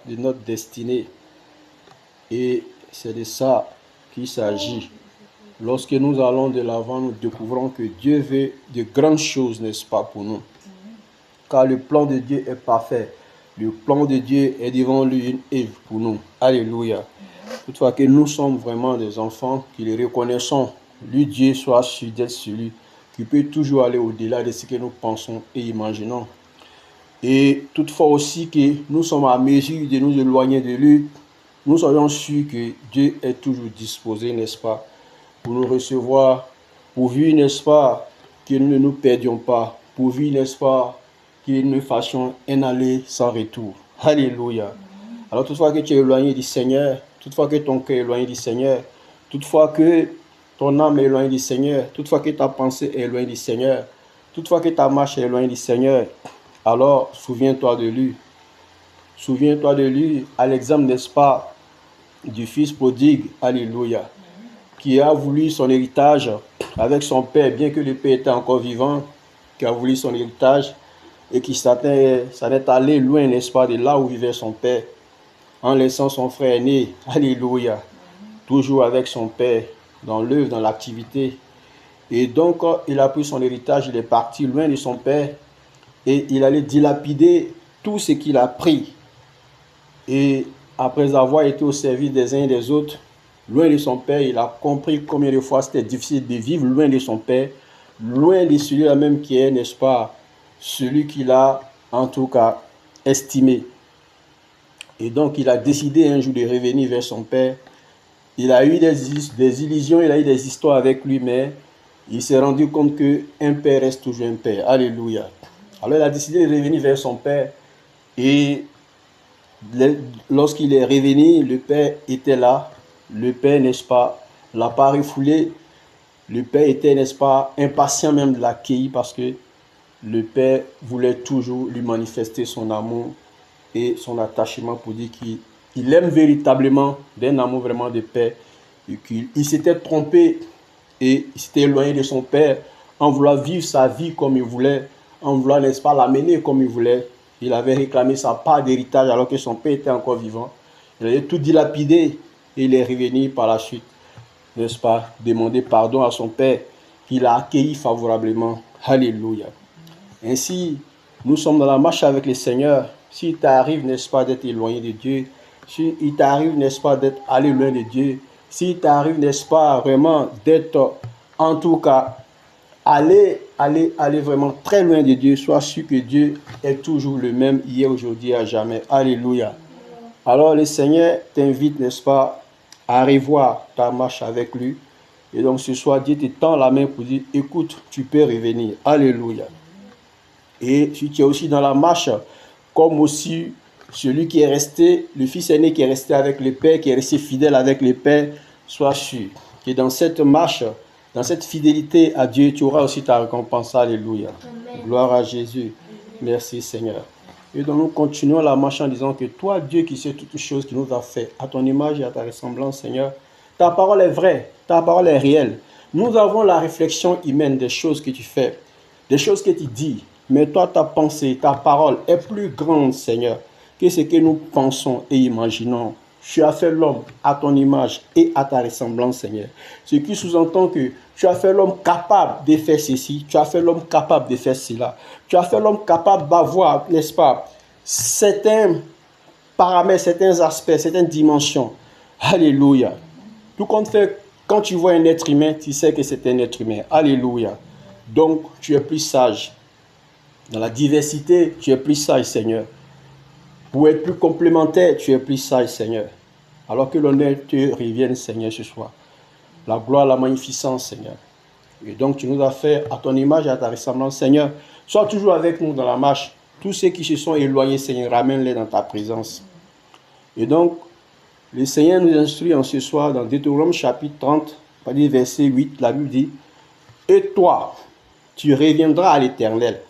de notre destinée. Et c'est de ça qu'il s'agit. Lorsque nous allons de l'avant, nous découvrons que Dieu veut de grandes choses, n'est-ce pas, pour nous. Car le plan de Dieu est parfait. Le plan de Dieu est devant lui une œuvre pour nous. Alléluia. Toutefois que nous sommes vraiment des enfants qui les reconnaissons. Lui, Dieu, soit sûr d'être celui qui peut toujours aller au-delà de ce que nous pensons et imaginons. Et toutefois aussi que nous sommes à mesure de nous éloigner de lui, nous soyons sûrs que Dieu est toujours disposé, n'est-ce pas, pour nous recevoir, pourvu, n'est-ce pas, que nous ne nous perdions pas, pourvu, n'est-ce pas, que nous fassions un aller sans retour. Alléluia. Alors toutefois que tu es éloigné du Seigneur, toutefois que ton cœur est éloigné du Seigneur, toutefois que ton âme est éloignée du Seigneur, toutefois que ta pensée est éloignée du Seigneur, toutefois que ta marche est éloignée du Seigneur, alors souviens-toi de lui. Souviens-toi de lui, à l'exemple, n'est-ce pas, du fils prodigue, alléluia, qui a voulu son héritage avec son père, bien que le père était encore vivant, qui a voulu son héritage et qui s'en est allé loin, n'est-ce pas, de là où vivait son père, en laissant son frère aîné, alléluia, toujours avec son père, dans l'œuvre, dans l'activité. Et donc, il a pris son héritage, il est parti loin de son père, et il allait dilapider tout ce qu'il a pris. Et après avoir été au service des uns et des autres, loin de son père, il a compris combien de fois c'était difficile de vivre loin de son père, loin de celui-là même qui est, n'est-ce pas, celui qu'il a en tout cas estimé. Et donc il a décidé un jour de revenir vers son père. Il a eu des illusions, il a eu des histoires avec lui, mais il s'est rendu compte qu'un père reste toujours un père. Alléluia. Alors il a décidé de revenir vers son père. Et lorsqu'il est revenu, le père était là. Le père, n'est-ce pas, l'a pas refoulé. Le père était, n'est-ce pas, impatient même de l'accueillir parce que le père voulait toujours lui manifester son amour et son attachement pour dire qu'il aime véritablement, d'un amour vraiment de père, et qu'il s'était trompé et il s'était éloigné de son père en voulant vivre sa vie comme il voulait, en voulant, n'est-ce pas, l'amener comme il voulait. Il avait réclamé sa part d'héritage alors que son père était encore vivant. Il avait tout dilapidé et il est revenu par la suite, n'est-ce pas, demander pardon à son père qu'il a accueilli favorablement. Alléluia. Ainsi, nous sommes dans la marche avec le Seigneur. S'il t'arrive, n'est-ce pas, d'être éloigné de Dieu, s'il t'arrive, n'est-ce pas, d'être allé loin de Dieu, s'il t'arrive, n'est-ce pas, vraiment d'être, en tout cas, aller vraiment très loin de Dieu, sois sûr que Dieu est toujours le même, hier, aujourd'hui, à jamais. Alléluia. Alors, le Seigneur t'invite, n'est-ce pas, à revoir ta marche avec lui. Et donc, ce soir, Dieu te tend la main pour dire, écoute, tu peux revenir. Alléluia. Et si tu es aussi dans la marche, comme aussi celui qui est resté, le fils aîné qui est resté avec le père, qui est resté fidèle avec le père, sois sûr que dans cette marche, dans cette fidélité à Dieu, tu auras aussi ta récompense. Alléluia. Amen. Gloire à Jésus. Merci Seigneur. Et donc nous continuons la marche en disant que toi, Dieu qui sais toutes choses qui nous a fait, à ton image et à ta ressemblance, Seigneur, ta parole est vraie, ta parole est réelle. Nous avons la réflexion humaine des choses que tu fais, des choses que tu dis. Mais toi, ta pensée, ta parole est plus grande, Seigneur, que ce que nous pensons et imaginons. Tu as fait l'homme à ton image et à ta ressemblance, Seigneur. Ce qui sous-entend que tu as fait l'homme capable de faire ceci, tu as fait l'homme capable de faire cela. Tu as fait l'homme capable d'avoir, n'est-ce pas, certains paramètres, certains aspects, certaines dimensions. Alléluia. Tout compte fait, quand tu vois un être humain, tu sais que c'est un être humain. Alléluia. Donc, tu es plus sage. Dans la diversité, tu es plus sage, Seigneur. Pour être plus complémentaire, tu es plus sage, Seigneur. Alors que l'honneur te revienne, Seigneur, ce soir. La gloire, la magnificence, Seigneur. Et donc, tu nous as fait à ton image et à ta ressemblance, Seigneur. Sois toujours avec nous dans la marche. Tous ceux qui se sont éloignés, Seigneur, ramène-les dans ta présence. Et donc, le Seigneur nous instruit en ce soir dans Deutéronome chapitre 30, verset 8, la Bible dit, « Et toi, tu reviendras à l'Éternel.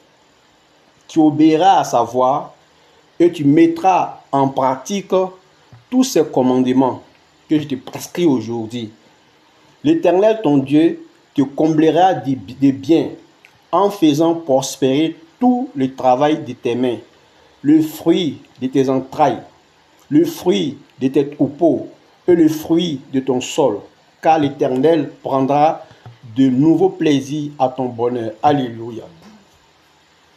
Tu obéiras à sa voix et tu mettras en pratique tous ces commandements que je te prescris aujourd'hui. L'Éternel, ton Dieu, te comblera de biens en faisant prospérer tout le travail de tes mains, le fruit de tes entrailles, le fruit de tes troupeaux et le fruit de ton sol, car l'Éternel prendra de nouveaux plaisirs à ton bonheur. Alléluia.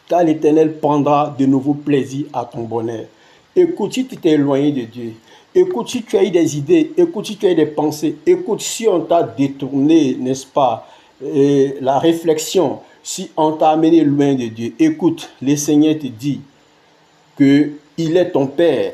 Car l'Éternel prendra de nouveaux plaisirs à ton bonheur. Écoute, si tu t'es éloigné de Dieu, écoute, si tu as eu des idées, écoute, si tu as eu des pensées, écoute, si on t'a détourné, n'est-ce pas, la réflexion, si on t'a amené loin de Dieu, écoute, le Seigneur te dit qu'il est ton Père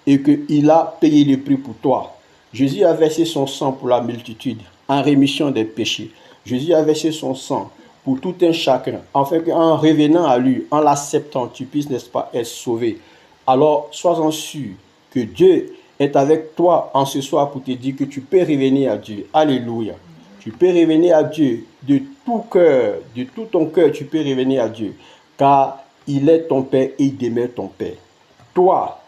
et qu'il a payé le prix pour toi. Jésus a versé son sang pour la multitude, en rémission des péchés. Jésus a versé son sang pour tout un chacun, afin qu'en revenant à lui, en l'acceptant, tu puisses, n'est-ce pas, être sauvé. Alors, sois-en sûr que Dieu est avec toi en ce soir pour te dire que tu peux revenir à Dieu. Alléluia. Tu peux revenir à Dieu de tout cœur, de tout ton cœur, tu peux revenir à Dieu. Car il est ton Père et il demeure ton Père. Toi,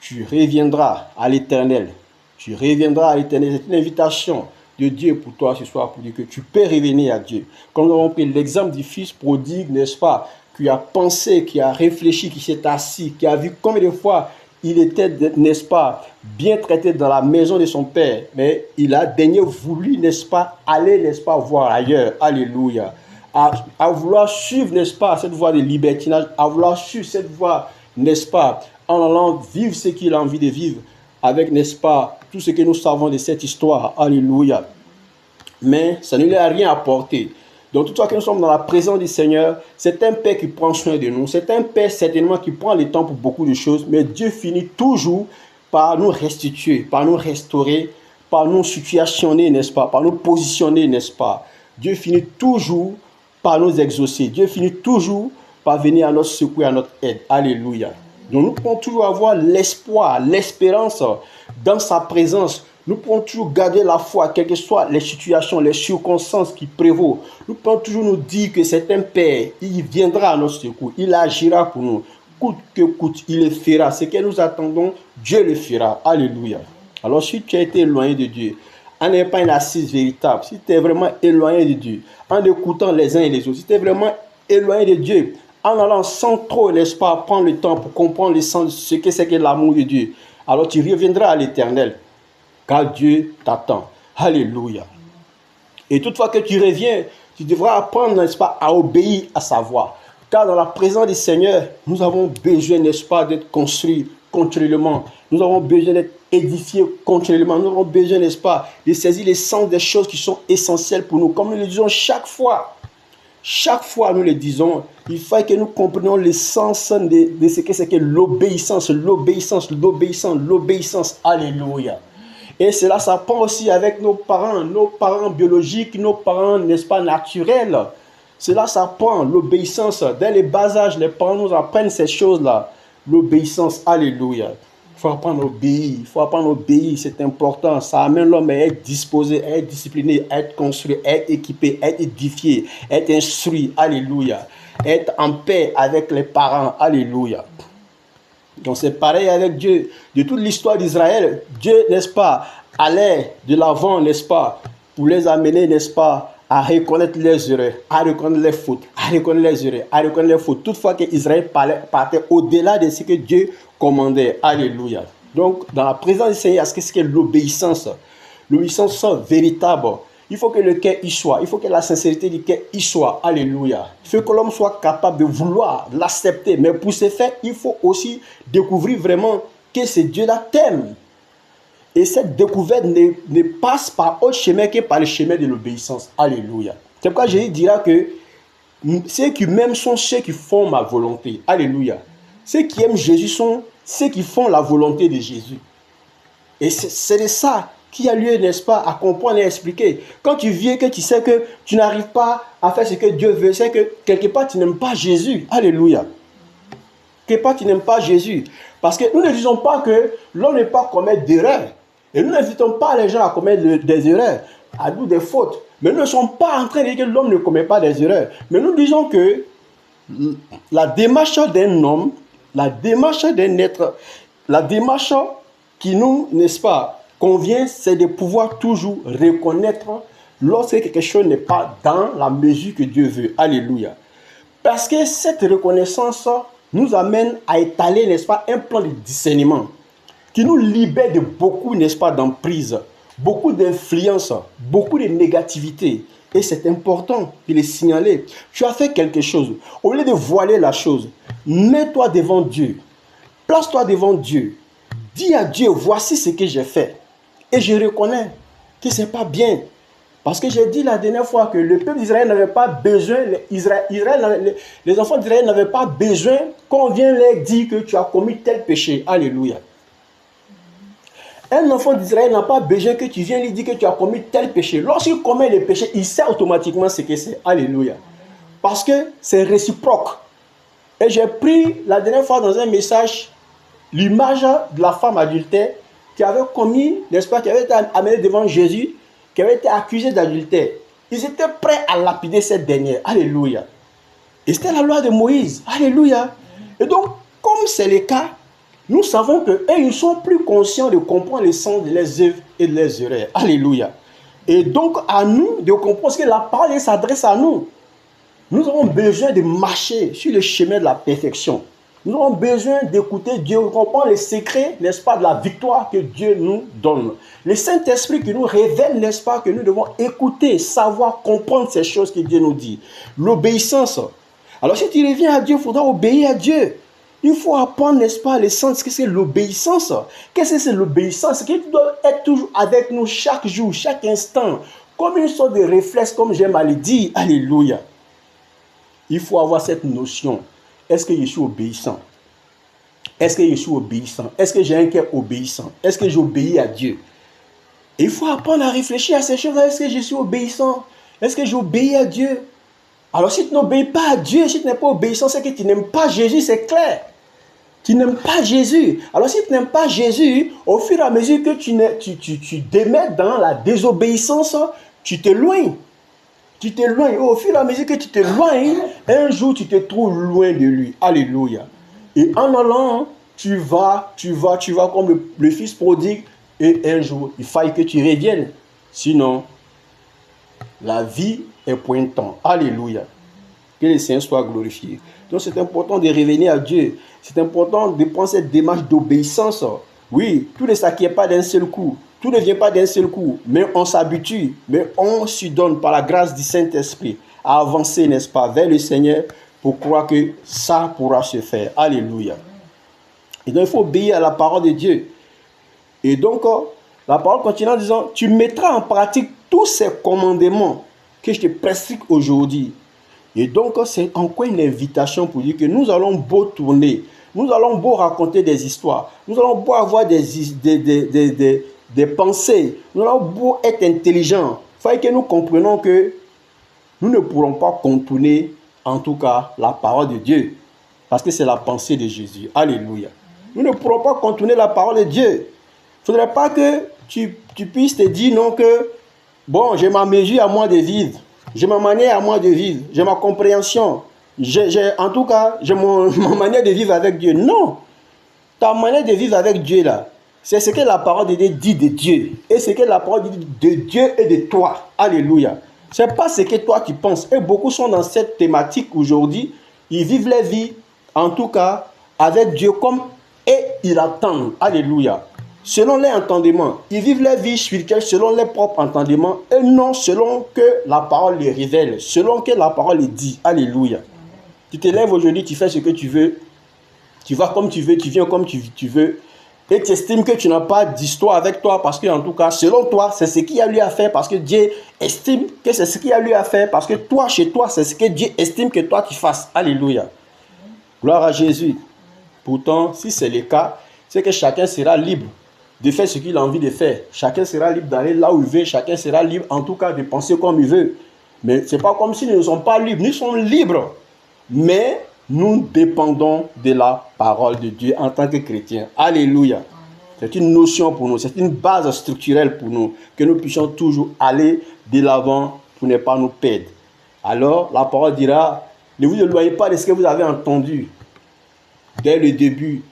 tu reviendras à l'Éternel. Tu reviendras à l'Éternel. C'est une invitation de Dieu pour toi ce soir, pour dire que tu peux revenir à Dieu. Comme nous avons pris l'exemple du fils prodigue, n'est-ce pas, qui a pensé, qui a réfléchi, qui s'est assis, qui a vu combien de fois il était, n'est-ce pas, bien traité dans la maison de son père, mais il a daigné voulu, n'est-ce pas, aller, n'est-ce pas, voir ailleurs. Alléluia. À vouloir suivre, n'est-ce pas, cette voie de libertinage, à vouloir suivre cette voie, n'est-ce pas, en allant vivre ce qu'il a envie de vivre, avec, n'est-ce pas, tout ce que nous savons de cette histoire. Alléluia. Mais ça ne lui a rien apporté. Donc, toutefois que nous sommes dans la présence du Seigneur, c'est un Père qui prend soin de nous. C'est un Père certainement qui prend le temps pour beaucoup de choses, mais Dieu finit toujours par nous restituer, par nous restaurer, par nous situationner, n'est-ce pas, par nous positionner, n'est-ce pas. Dieu finit toujours par nous exaucer. Dieu finit toujours par venir à notre secours et à notre aide. Alléluia. Donc, nous pouvons toujours avoir l'espoir, l'espérance dans sa présence. Nous pouvons toujours garder la foi, quelles que soient les situations, les circonstances qui prévaut. Nous pouvons toujours nous dire que c'est un Père, il viendra à notre secours, il agira pour nous. Coûte que coûte, il le fera. Ce que nous attendons, Dieu le fera. Alléluia. Alors, si tu as été éloigné de Dieu, en n'ayant pas une assise véritable, si tu es vraiment éloigné de Dieu, en écoutant les uns et les autres, si tu es vraiment éloigné de Dieu, en allant sans trop, n'est-ce pas, prendre le temps pour comprendre le sens de ce que c'est que l'amour de Dieu, alors tu reviendras à l'Éternel. Car Dieu t'attend. Alléluia. Et toutefois que tu reviens, tu devras apprendre, n'est-ce pas, à obéir à sa voix. Car dans la présence du Seigneur, nous avons besoin, n'est-ce pas, d'être construits continuellement. Nous avons besoin d'être édifiés continuellement. Nous avons besoin, n'est-ce pas, de saisir l'essence des choses qui sont essentielles pour nous. Comme nous le disons chaque fois. Chaque fois, nous le disons, il faut que nous comprenions l'essence de ce que c'est que l'obéissance, l'obéissance, l'obéissance, l'obéissance. Alléluia. Et cela s'apprend aussi avec nos parents biologiques, nos parents, n'est-ce pas, naturels. Cela s'apprend, l'obéissance. Dès le bas âge, les parents nous apprennent ces choses-là. L'obéissance, alléluia. Il faut apprendre à obéir, il faut apprendre à obéir, c'est important. Ça amène l'homme à être disposé, à être discipliné, à être construit, à être équipé, à être édifié, à être instruit, alléluia. Être en paix avec les parents, alléluia. Donc c'est pareil avec Dieu. De toute l'histoire d'Israël, Dieu, n'est-ce pas, allait de l'avant, n'est-ce pas, pour les amener, n'est-ce pas, à reconnaître les erreurs, à reconnaître les fautes, à reconnaître les erreurs, à reconnaître les fautes. Toutefois que Israël partait au-delà de ce que Dieu commandait. Alléluia. Donc, dans la présence du Seigneur, qu'est-ce que l'obéissance? L'obéissance véritable. Il faut que le cœur y soit. Il faut que la sincérité du cœur y soit. Alléluia. Il faut que l'homme soit capable de vouloir l'accepter. Mais pour ce faire, il faut aussi découvrir vraiment que ce Dieu-là t'aime. Et cette découverte ne passe par autre chemin que par le chemin de l'obéissance. Alléluia. C'est pourquoi Jésus dira que ceux qui m'aiment sont ceux qui font ma volonté. Alléluia. Ceux qui aiment Jésus sont ceux qui font la volonté de Jésus. Et c'est de ça qui a lieu, n'est-ce pas, à comprendre et à expliquer. Quand tu viens, que tu sais que tu n'arrives pas à faire ce que Dieu veut, c'est que quelque part tu n'aimes pas Jésus. Alléluia. Quelque part tu n'aimes pas Jésus. Parce que nous ne disons pas que l'homme n'est pas commettre d'erreurs. Et nous n'invitons pas les gens à commettre des erreurs, à nous des fautes. Mais nous ne sommes pas en train de dire que l'homme ne commet pas des erreurs. Mais nous disons que la démarche d'un homme, la démarche d'un être, la démarche qui nous, n'est-ce pas, convient, c'est de pouvoir toujours reconnaître lorsque quelque chose n'est pas dans la mesure que Dieu veut. Alléluia. Parce que cette reconnaissance nous amène à étaler, n'est-ce pas, un plan de discernement qui nous libère de beaucoup, n'est-ce pas, d'emprise, beaucoup d'influence, beaucoup de négativité. Et c'est important de le signaler. Tu as fait quelque chose. Au lieu de voiler la chose, mets-toi devant Dieu. Place-toi devant Dieu. Dis à Dieu, voici ce que j'ai fait. Et je reconnais que ce n'est pas bien. Parce que j'ai dit la dernière fois que le peuple d'Israël n'avait pas besoin, les enfants d'Israël n'avaient pas besoin qu'on vienne leur dire que tu as commis tel péché. Alléluia. Un enfant d'Israël n'a pas besoin que tu viennes lui dire que tu as commis tel péché. Lorsqu'il commet le péché, il sait automatiquement ce que c'est. Alléluia. Parce que c'est réciproque. Et j'ai pris la dernière fois dans un message l'image de la femme adultère qui avait commis, n'est-ce pas, qui avait été amenée devant Jésus, qui avait été accusée d'adultère. Ils étaient prêts à lapider cette dernière. Alléluia. Et c'était la loi de Moïse. Alléluia. Et donc, comme c'est le cas, nous savons qu'eux, ils sont plus conscients de comprendre le sens de leurs œuvres et de leurs erreurs. Alléluia. Et donc, à nous de comprendre que la parole s'adresse à nous. Nous avons besoin de marcher sur le chemin de la perfection. Nous avons besoin d'écouter Dieu, comprendre les secrets, n'est-ce pas, de la victoire que Dieu nous donne. Le Saint-Esprit qui nous révèle, n'est-ce pas, que nous devons écouter, savoir, comprendre ces choses que Dieu nous dit. L'obéissance. Alors, si tu reviens à Dieu, il faudra obéir à Dieu. Il faut apprendre, n'est-ce pas, le sens, qu'est-ce que c'est l'obéissance. Qu'est-ce que c'est l'obéissance? Qui doit être toujours avec nous chaque jour, chaque instant, comme une sorte de réflexe, comme j'aime à le dire. Alléluia. Il faut avoir cette notion. Est-ce que je suis obéissant? Est-ce que je suis obéissant? Est-ce que j'ai un cœur obéissant? Est-ce que j'obéis à Dieu? Et il faut apprendre à réfléchir à ces choses-là. Est-ce que je suis obéissant? Est-ce que j'obéis à Dieu? Alors si tu n'obéis pas à Dieu, si tu n'es pas obéissant, c'est que tu n'aimes pas Jésus, c'est clair. Tu n'aimes pas Jésus. Alors si tu n'aimes pas Jésus, au fur et à mesure que tu démets dans la désobéissance, tu t'éloignes. Tu t'éloignes. Au fur et à mesure que tu t'éloignes, un jour tu te trouves loin de lui. Alléluia. Et en allant, tu vas comme le fils prodigue. Et un jour, il faille que tu reviennes. Sinon, la vie est pointant. Alléluia. Que le Seigneur soit glorifié. Donc c'est important de revenir à Dieu. C'est important de prendre cette démarche d'obéissance. Oui, tout ne s'acquiert pas d'un seul coup. Tout ne vient pas d'un seul coup. Mais on s'habitue. Mais on se donne par la grâce du Saint-Esprit à avancer, n'est-ce pas, vers le Seigneur pour croire que ça pourra se faire. Alléluia. Et donc il faut obéir à la parole de Dieu. Et donc la parole continue en disant, tu mettras en pratique tous ces commandements que je te prescris aujourd'hui. Et donc, c'est encore une invitation pour dire que nous allons beau tourner, nous allons beau raconter des histoires, nous allons beau avoir des pensées, nous allons beau être intelligents. Il faut que nous comprenions que nous ne pourrons pas contourner, en tout cas, la parole de Dieu. Parce que c'est la pensée de Jésus. Alléluia. Nous ne pourrons pas contourner la parole de Dieu. Il ne faudrait pas que tu puisses te dire non que, bon, j'ai ma mesure à moi de vivre. J'ai ma manière à moi de vivre. J'ai ma compréhension. En tout cas, j'ai ma manière de vivre avec Dieu. Non. Ta manière de vivre avec Dieu, là, c'est ce que la parole de Dieu dit de Dieu. Et ce que la parole dit de Dieu et de toi. Alléluia. Ce n'est pas ce que toi tu penses. Et beaucoup sont dans cette thématique aujourd'hui. Ils vivent leur vie, en tout cas, avec Dieu comme et ils attendent. Alléluia. Selon leur entendement. Ils vivent leur vie spirituelle selon leur propre entendement et non selon que la parole les révèle, selon que la parole les dit. Alléluia. Tu te lèves aujourd'hui, tu fais ce que tu veux, tu vas comme tu veux, tu viens comme tu veux et tu estimes que tu n'as pas d'histoire avec toi parce que en tout cas, selon toi, c'est ce qu'il y a lui à faire parce que Dieu estime que c'est ce qu'il y a lui à faire parce que toi, chez toi, c'est ce que Dieu estime que toi tu fasses. Alléluia. Gloire à Jésus. Pourtant, si c'est le cas, c'est que chacun sera libre de faire ce qu'il a envie de faire. Chacun sera libre d'aller là où il veut. Chacun sera libre, en tout cas, de penser comme il veut. Mais ce n'est pas comme si nous ne sommes pas libres. Nous sommes libres. Mais nous dépendons de la parole de Dieu en tant que chrétiens. Alléluia. C'est une notion pour nous. C'est une base structurelle pour nous. Que nous puissions toujours aller de l'avant pour ne pas nous perdre. Alors, la parole dira, ne vous éloignez pas de ce que vous avez entendu dès le début.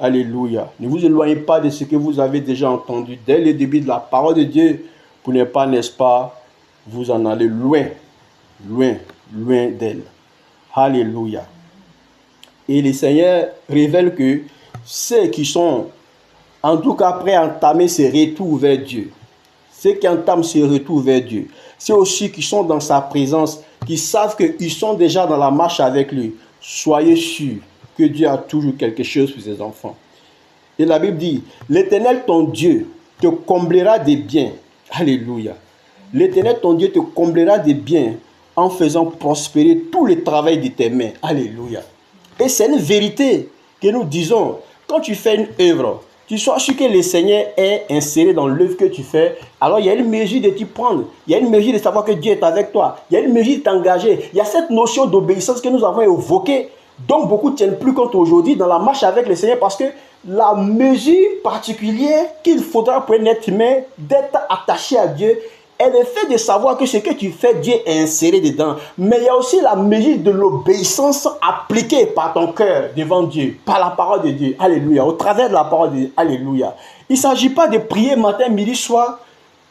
Alléluia. Ne vous éloignez pas de ce que vous avez déjà entendu dès le début de la parole de Dieu pour ne pas, n'est-ce pas, vous en aller loin, loin, loin d'elle. Alléluia. Et le Seigneur révèle que ceux qui sont en tout cas prêts à entamer ce retour vers Dieu. Ceux qui entament ce retour vers Dieu, ceux aussi qui sont dans sa présence, qui savent qu'ils sont déjà dans la marche avec lui, soyez sûrs que Dieu a toujours quelque chose pour ses enfants. Et la Bible dit, l'Éternel ton Dieu te comblera des biens. Alléluia. L'Éternel ton Dieu te comblera des biens en faisant prospérer tout le travail de tes mains. Alléluia. Et c'est une vérité que nous disons. Quand tu fais une œuvre, tu sois sûr que le Seigneur est inséré dans l'œuvre que tu fais. Alors il y a une mesure de t'y prendre. Il y a une mesure de savoir que Dieu est avec toi. Il y a une mesure de t'engager. Il y a cette notion d'obéissance que nous avons évoquée. Donc beaucoup ne tiennent plus compte aujourd'hui dans la marche avec le Seigneur parce que la mesure particulière qu'il faudra pour un être humain d'être attaché à Dieu est le fait de savoir que ce que tu fais, Dieu est inséré dedans. Mais il y a aussi la mesure de l'obéissance appliquée par ton cœur devant Dieu, par la parole de Dieu. Alléluia. Au travers de la parole de Dieu. Alléluia. Il ne s'agit pas de prier matin, midi, soir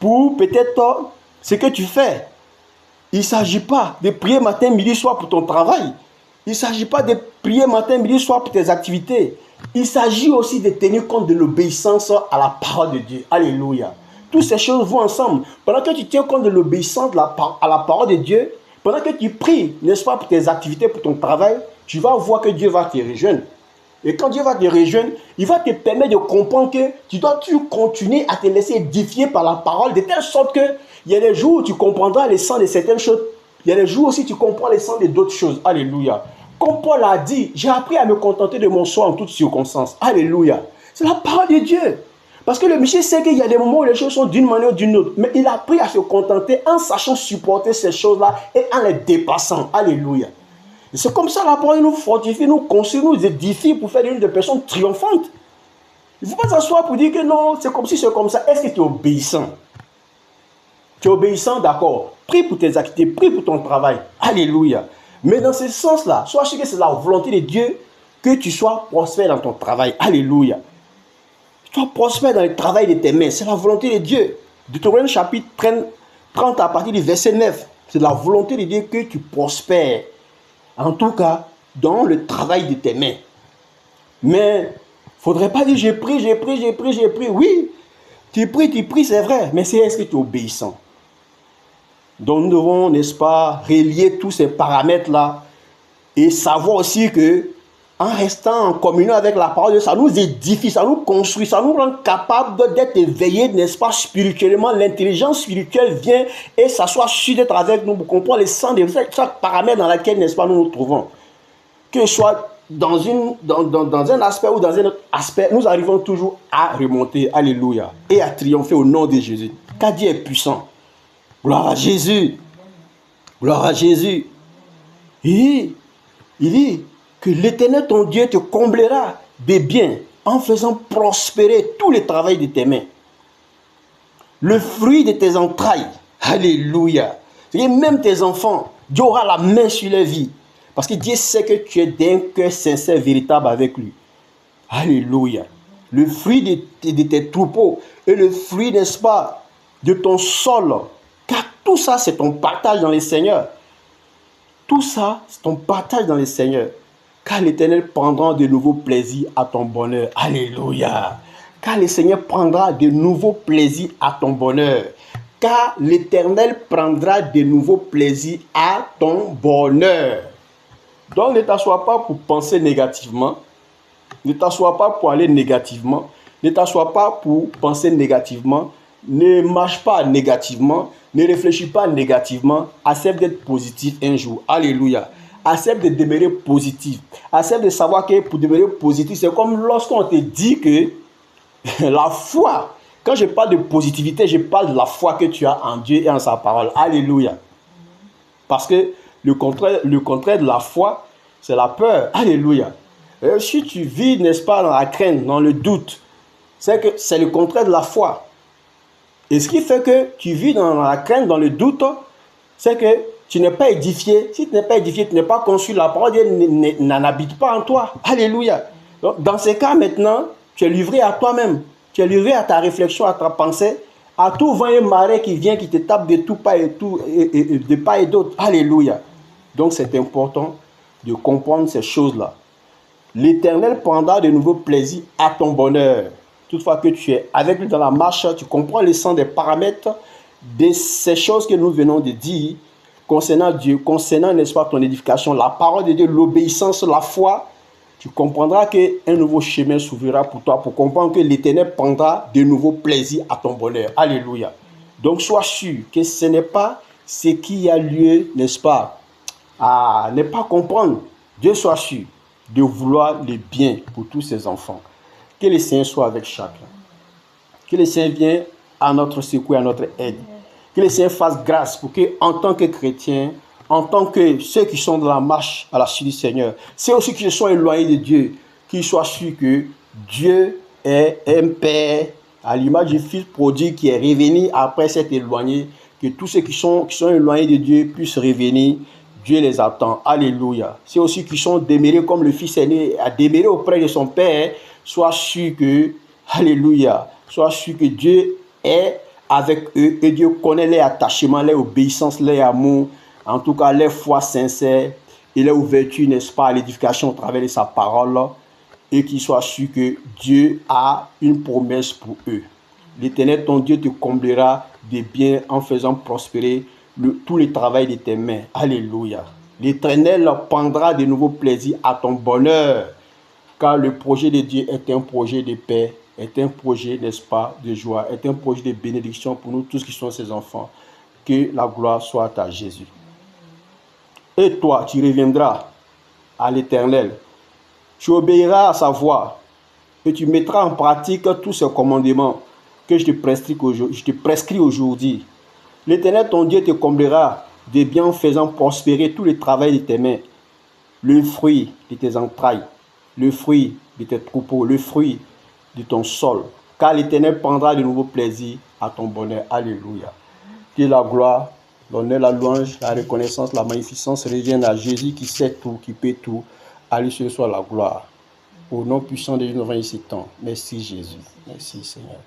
pour peut-être ce que tu fais. Il ne s'agit pas de prier matin, midi, soir pour ton travail. Il ne s'agit pas de prier matin, midi, soir pour tes activités. Il s'agit aussi de tenir compte de l'obéissance à la parole de Dieu. Alléluia. Toutes ces choses vont ensemble. Pendant que tu tiens compte de l'obéissance à la parole de Dieu, pendant que tu pries, n'est-ce pas, pour tes activités, pour ton travail, tu vas voir que Dieu va te rejoindre. Et quand Dieu va te rejoindre, il va te permettre de comprendre que tu dois toujours continuer à te laisser édifier par la parole, de telle sorte que il y a des jours où tu comprendras le sens de certaines choses. Il y a des jours aussi où tu comprends le sens de d'autres choses. Alléluia. Comme Paul a dit, j'ai appris à me contenter de mon soi en toutes circonstances. Alléluia. C'est la parole de Dieu. Parce que le monsieur sait qu'il y a des moments où les choses sont d'une manière ou d'une autre. Mais il a appris à se contenter en sachant supporter ces choses-là et en les dépassant. Alléluia. Et c'est comme ça la parole nous fortifie, nous construit, nous édifie pour faire une des personnes triomphantes. Il ne faut pas s'asseoir pour dire que non, c'est comme si c'est comme ça. Est-ce que tu es obéissant? Tu es obéissant, d'accord. Prie pour tes activités, prie pour ton travail. Alléluia. Mais dans ce sens-là, sois sûr que c'est la volonté de Dieu que tu sois prospère dans ton travail. Alléluia. Sois prospère dans le travail de tes mains. C'est la volonté de Dieu. Deutéronome chapitre 30 à partir du verset 9. C'est la volonté de Dieu que tu prospères. En tout cas, dans le travail de tes mains. Mais il ne faudrait pas dire j'ai pris. Oui, tu pries, c'est vrai. Mais est-ce que tu es obéissant? Donc nous devons, n'est-ce pas, relier tous ces paramètres-là et savoir aussi que en restant en communion avec la parole de Dieu, ça nous édifie, ça nous construit, ça nous rend capable d'être éveillés, n'est-ce pas, spirituellement. L'intelligence spirituelle vient et s'assoit sur d'être avec nous pour comprendre le sens de chaque paramètre dans lequel, n'est-ce pas, nous nous trouvons. Que ce soit dans un aspect ou dans un autre aspect, nous arrivons toujours à remonter, alléluia, et à triompher au nom de Jésus. Car Dieu est puissant. Gloire à Jésus. Gloire à Jésus. Il dit que l'Éternel, ton Dieu, te comblera des biens en faisant prospérer tout le travail de tes mains. Le fruit de tes entrailles. Alléluia. Et même tes enfants, Dieu aura la main sur leur vie. Parce que Dieu sait que tu es d'un cœur sincère, véritable avec lui. Alléluia. Le fruit de tes troupeaux et le fruit, n'est-ce pas, de ton sol. Car tout ça, c'est ton partage dans le Seigneur. Tout ça, c'est ton partage dans le Seigneur. Car l'Éternel prendra de nouveaux plaisirs à ton bonheur. Alléluia. Car le Seigneur prendra de nouveaux plaisirs à ton bonheur. Car l'Éternel prendra de nouveaux plaisirs à ton bonheur. Donc ne t'assois pas pour penser négativement. Ne t'assois pas pour aller négativement. Ne t'assois pas pour penser négativement. Ne marche pas négativement. Ne réfléchis pas négativement. Accepte d'être positif un jour. Alléluia. Accepte de demeurer positif. Accepte de savoir que pour demeurer positif, c'est comme lorsqu'on te dit que la foi, quand je parle de positivité, je parle de la foi que tu as en Dieu et en sa parole. Alléluia. Parce que le contraire de la foi, c'est la peur. Alléluia. Et si tu vis, n'est-ce pas, dans la crainte, dans le doute, c'est que c'est le contraire de la foi. Et ce qui fait que tu vis dans la crainte, dans le doute, c'est que tu n'es pas édifié. Si tu n'es pas édifié, tu n'es pas conçu. La parole de Dieu n'en habite pas en toi. Alléluia. Donc, dans ces cas, maintenant, tu es livré à toi-même. Tu es livré à ta réflexion, à ta pensée, à tout vent et marée qui vient, qui te tape de tout pas et de pas et d'autre. Alléluia. Donc, c'est important de comprendre ces choses-là. L'Éternel prendra de nouveaux plaisirs à ton bonheur. toutefois que tu es avec lui dans la marche, tu comprends l'essence des paramètres de ces choses que nous venons de dire concernant Dieu, concernant, n'est-ce pas, ton édification, la parole de Dieu, l'obéissance, la foi, tu comprendras qu'un nouveau chemin s'ouvrira pour toi, pour comprendre que l'Éternel prendra de nouveaux plaisirs à ton bonheur. Alléluia. Donc, sois sûr que ce n'est pas ce qui a lieu, n'est-ce pas, à ne pas comprendre. Dieu soit sûr de vouloir le bien pour tous ses enfants. Que le Seigneur soit avec chacun. Que le Seigneur vienne à notre secours, à notre aide. Que le Seigneur fasse grâce pour que, en tant que chrétiens, en tant que ceux qui sont dans la marche à la suite du Seigneur, ceux aussi qui se sont éloignés de Dieu, qu'ils soient sûrs que Dieu est un Père, à l'image du Fils prodigue qui est revenu après s'être éloigné, que tous ceux qui sont éloignés de Dieu puissent revenir. Dieu les attend. Alléluia. Ceux aussi qui sont demeurés comme le Fils aîné a demeuré auprès de son Père, sois sûr que, alléluia, sois sûr que Dieu est avec eux et Dieu connaît leur attachement, leur obéissance, leur amour, en tout cas leur foi sincère et leur ouverture, n'est-ce pas, à l'édification au travers de sa parole, et qu'ils soient sûrs que Dieu a une promesse pour eux. L'Éternel, ton Dieu, te comblera de biens en faisant prospérer tout le travail de tes mains. Alléluia. L'Éternel prendra de nouveaux plaisirs à ton bonheur, car le projet de Dieu est un projet de paix, est un projet, n'est-ce pas, de joie, est un projet de bénédiction pour nous tous qui sommes ses enfants. Que la gloire soit à Jésus. Et toi, tu reviendras à l'Éternel. Tu obéiras à sa voix et tu mettras en pratique tous ces commandements que je te prescris aujourd'hui. L'Éternel, ton Dieu, te comblera de biens en faisant prospérer tout le travail de tes mains, le fruit de tes entrailles, le fruit de tes troupeaux, le fruit de ton sol, car l'Éternel prendra de nouveaux plaisirs à ton bonheur. Alléluia. Que la gloire, l'honneur, la louange, la reconnaissance, la magnificence reviennent à Jésus qui sait tout, qui peut tout. À lui seul soit la gloire. Au nom puissant de Jésus, nous avons ici tant. Merci Jésus. Merci Seigneur.